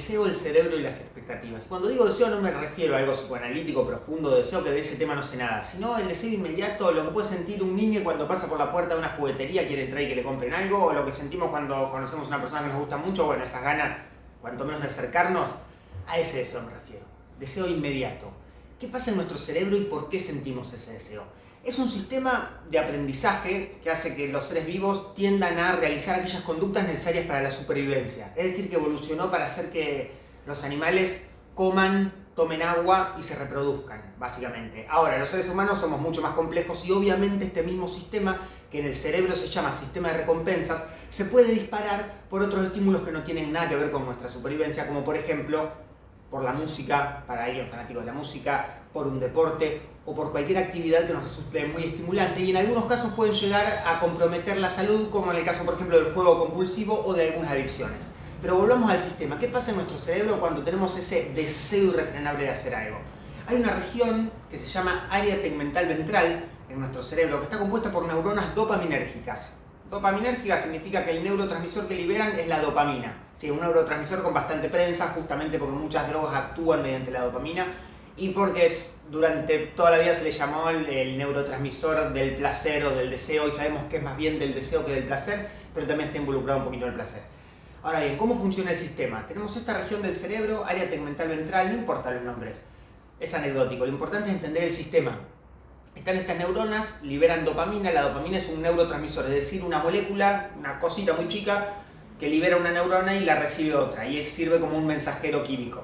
deseo, el cerebro y las expectativas. Cuando digo deseo no me refiero a algo psicoanalítico, profundo, deseo, que de ese tema no sé nada, sino el deseo inmediato, lo que puede sentir un niño cuando pasa por la puerta de una juguetería, quiere entrar y que le compren algo, o lo que sentimos cuando conocemos a una persona que nos gusta mucho, bueno, esas ganas, cuanto menos de acercarnos, a ese deseo me refiero. Deseo inmediato. ¿Qué pasa en nuestro cerebro y por qué sentimos ese deseo? Es un sistema de aprendizaje que hace que los seres vivos tiendan a realizar aquellas conductas necesarias para la supervivencia. Es decir, que evolucionó para hacer que los animales coman, tomen agua y se reproduzcan, básicamente. Ahora, los seres humanos somos mucho más complejos y obviamente este mismo sistema, que en el cerebro se llama sistema de recompensas, se puede disparar por otros estímulos que no tienen nada que ver con nuestra supervivencia, como por ejemplo, por la música, para alguien fanático de la música, por un deporte o por cualquier actividad que nos resulte muy estimulante, y en algunos casos pueden llegar a comprometer la salud, como en el caso, por ejemplo, del juego compulsivo o de algunas adicciones. Pero volvamos al sistema. ¿Qué pasa en nuestro cerebro cuando tenemos ese deseo irrefrenable de hacer algo? Hay una región que se llama área tegmental ventral en nuestro cerebro, que está compuesta por neuronas dopaminérgicas. Dopaminérgica significa que el neurotransmisor que liberan es la dopamina. Sí, un neurotransmisor con bastante prensa, justamente porque muchas drogas actúan mediante la dopamina y porque durante toda la vida se le llamó el neurotransmisor del placer o del deseo, y sabemos que es más bien del deseo que del placer, pero también está involucrado un poquito en el placer. Ahora bien, ¿cómo funciona el sistema? Tenemos esta región del cerebro, área tegmental ventral, no importa los nombres, es anecdótico, lo importante es entender el sistema. Están estas neuronas, liberan dopamina, la dopamina es un neurotransmisor, es decir, una molécula, una cosita muy chica, que libera una neurona y la recibe otra, y sirve como un mensajero químico.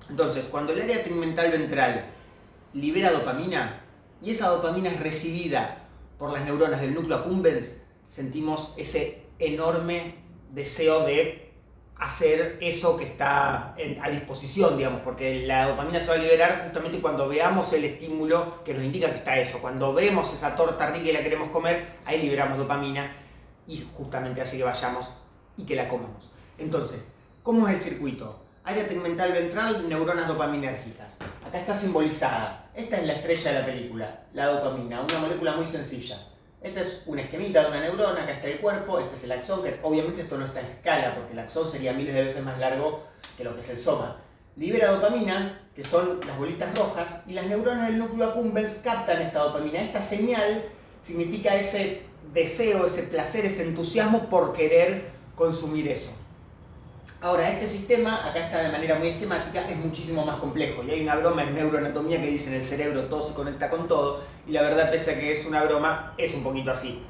Entonces, cuando el área tegmental ventral libera dopamina, y esa dopamina es recibida por las neuronas del núcleo accumbens, sentimos ese enorme deseo de hacer eso que está a disposición, digamos, porque la dopamina se va a liberar justamente cuando veamos el estímulo que nos indica que está eso. Cuando vemos esa torta rica y la queremos comer, ahí liberamos dopamina y justamente hace que vayamos y que la comamos. Entonces, ¿cómo es el circuito? Área tegmental ventral, neuronas dopaminérgicas. Acá está simbolizada. Esta es la estrella de la película, la dopamina, una molécula muy sencilla. Esta es una esquemita de una neurona, acá está el cuerpo, este es el axón, que obviamente esto no está en escala, porque el axón sería miles de veces más largo que lo que es el soma. Libera dopamina, que son las bolitas rojas, y las neuronas del núcleo accumbens captan esta dopamina. Esta señal significa ese deseo, ese placer, ese entusiasmo por querer consumir eso. Ahora, este sistema, acá está de manera muy esquemática, es muchísimo más complejo. Y hay una broma en neuroanatomía que dice en el cerebro todo se conecta con todo, y la verdad, pese a que es una broma, es un poquito así.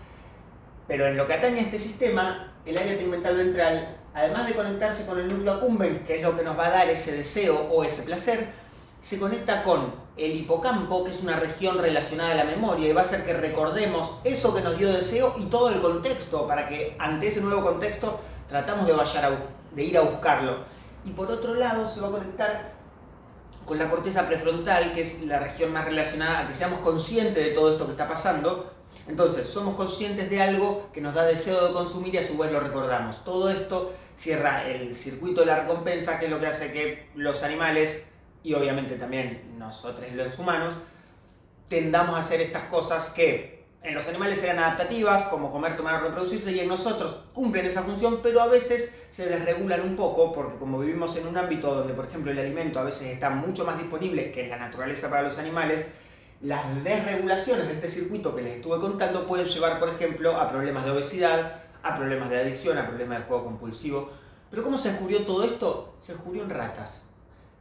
Pero en lo que atañe a este sistema, el área tegmental ventral, además de conectarse con el núcleo accumbens, que es lo que nos va a dar ese deseo o ese placer, se conecta con el hipocampo, que es una región relacionada a la memoria, y va a hacer que recordemos eso que nos dio deseo y todo el contexto, para que ante ese nuevo contexto tratamos de ir a buscarlo. Y por otro lado se va a conectar con la corteza prefrontal, que es la región más relacionada a que seamos conscientes de todo esto que está pasando. Entonces, somos conscientes de algo que nos da deseo de consumir y a su vez lo recordamos. Todo esto cierra el circuito de la recompensa, que es lo que hace que los animales, y obviamente también nosotros los humanos, tendamos a hacer estas cosas que en los animales eran adaptativas, como comer, tomar o reproducirse, y en nosotros cumplen esa función, pero a veces se desregulan un poco, porque como vivimos en un ámbito donde, por ejemplo, el alimento a veces está mucho más disponible que en la naturaleza para los animales, las desregulaciones de este circuito que les estuve contando pueden llevar, por ejemplo, a problemas de obesidad, a problemas de adicción, a problemas de juego compulsivo. Pero ¿cómo se descubrió todo esto? Se descubrió en ratas.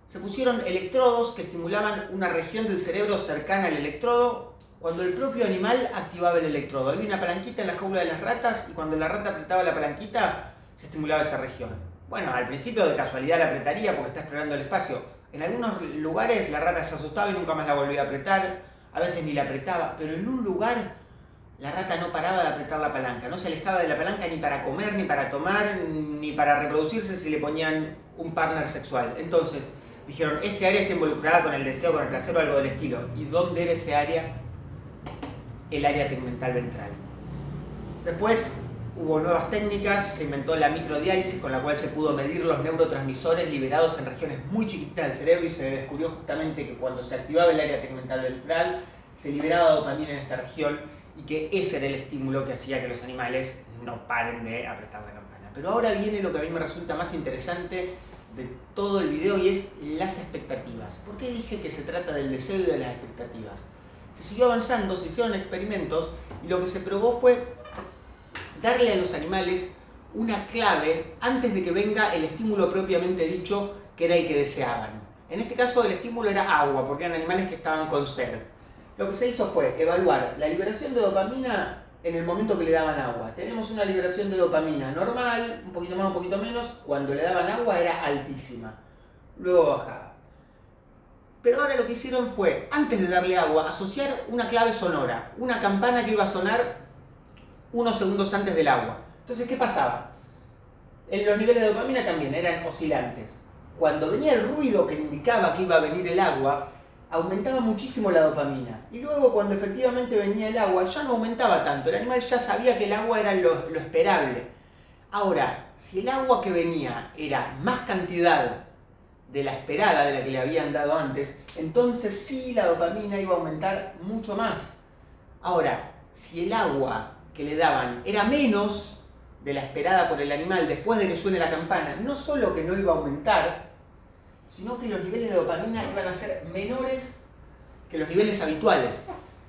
Se pusieron electrodos que estimulaban una región del cerebro cercana al electrodo cuando el propio animal activaba el electrodo. Había una palanquita en la jaula de las ratas y cuando la rata apretaba la palanquita se estimulaba esa región. Bueno, al principio de casualidad la apretaría porque está explorando el espacio. En algunos lugares la rata se asustaba y nunca más la volvía a apretar, a veces ni la apretaba, pero en un lugar la rata no paraba de apretar la palanca, no se alejaba de la palanca ni para comer, ni para tomar, ni para reproducirse si le ponían un partner sexual. Entonces dijeron, este área está involucrada con el deseo, con el placer o algo del estilo. ¿Y dónde era ese área? El área tegmental ventral. Después hubo nuevas técnicas, se inventó la microdiálisis, con la cual se pudo medir los neurotransmisores liberados en regiones muy chiquitas del cerebro, y se descubrió justamente que cuando se activaba el área tegmental ventral se liberaba dopamina en esta región, y que ese era el estímulo que hacía que los animales no paren de apretar la campana. Pero ahora viene lo que a mí me resulta más interesante de todo el video y es las expectativas. ¿Por qué dije que se trata del deseo y de las expectativas? Se siguió avanzando, se hicieron experimentos y lo que se probó fue darle a los animales una clave antes de que venga el estímulo propiamente dicho, que era el que deseaban. En este caso el estímulo era agua, porque eran animales que estaban con sed. Lo que se hizo fue evaluar la liberación de dopamina en el momento que le daban agua. Tenemos una liberación de dopamina normal, un poquito más, un poquito menos. Cuando le daban agua era altísima, luego bajaba. Pero ahora lo que hicieron fue, antes de darle agua, asociar una clave sonora, una campana que iba a sonar unos segundos antes del agua. Entonces, ¿qué pasaba? Los niveles de dopamina también eran oscilantes. Cuando venía el ruido que indicaba que iba a venir el agua, aumentaba muchísimo la dopamina. Y luego, cuando efectivamente venía el agua, ya no aumentaba tanto. El animal ya sabía que el agua era lo esperable. Ahora, si el agua que venía era más cantidad de la esperada, de la que le habían dado antes, entonces sí la dopamina iba a aumentar mucho más. Ahora, si el agua que le daban era menos de la esperada por el animal después de que suene la campana, no solo que no iba a aumentar, sino que los niveles de dopamina iban a ser menores que los niveles habituales.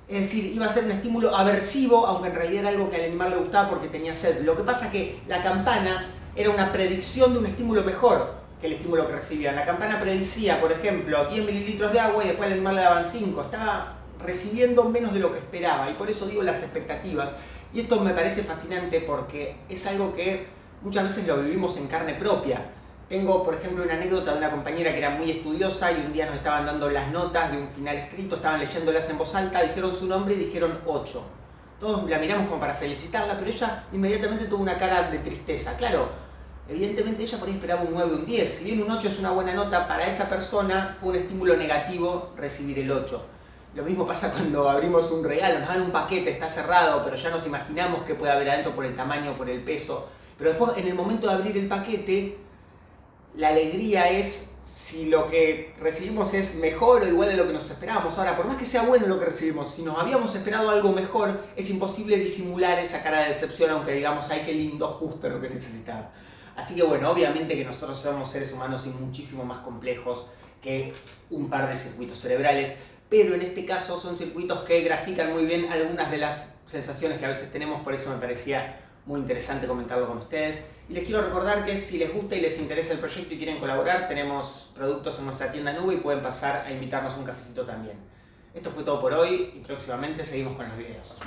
Es decir, iba a ser un estímulo aversivo, aunque en realidad era algo que al animal le gustaba porque tenía sed. Lo que pasa es que la campana era una predicción de un estímulo mejor que el estímulo que recibían. La campana predecía, por ejemplo, 10 mililitros de agua y después al animal le daban 5. Estaba recibiendo menos de lo que esperaba, y por eso digo las expectativas. Y esto me parece fascinante porque es algo que muchas veces lo vivimos en carne propia. Tengo, por ejemplo, una anécdota de una compañera que era muy estudiosa y un día nos estaban dando las notas de un final escrito, estaban leyéndolas en voz alta, dijeron su nombre y dijeron 8. Todos la miramos como para felicitarla, pero ella inmediatamente tuvo una cara de tristeza. Claro, evidentemente ella por ahí esperaba un 9 o un 10. Si bien un 8 es una buena nota, para esa persona fue un estímulo negativo recibir el 8. Lo mismo pasa cuando abrimos un regalo, nos dan un paquete, está cerrado, pero ya nos imaginamos qué puede haber adentro por el tamaño, por el peso. Pero después, en el momento de abrir el paquete, la alegría es si lo que recibimos es mejor o igual de lo que nos esperábamos. Ahora, por más que sea bueno lo que recibimos, si nos habíamos esperado algo mejor, es imposible disimular esa cara de decepción, aunque digamos, ay, qué lindo, justo lo que necesitaba. Así que bueno, obviamente que nosotros somos seres humanos y muchísimo más complejos que un par de circuitos cerebrales, pero en este caso son circuitos que grafican muy bien algunas de las sensaciones que a veces tenemos, por eso me parecía muy interesante comentarlo con ustedes. Y les quiero recordar que si les gusta y les interesa el proyecto y quieren colaborar, tenemos productos en nuestra tienda Nube y pueden pasar a invitarnos a un cafecito también. Esto fue todo por hoy y próximamente seguimos con los videos.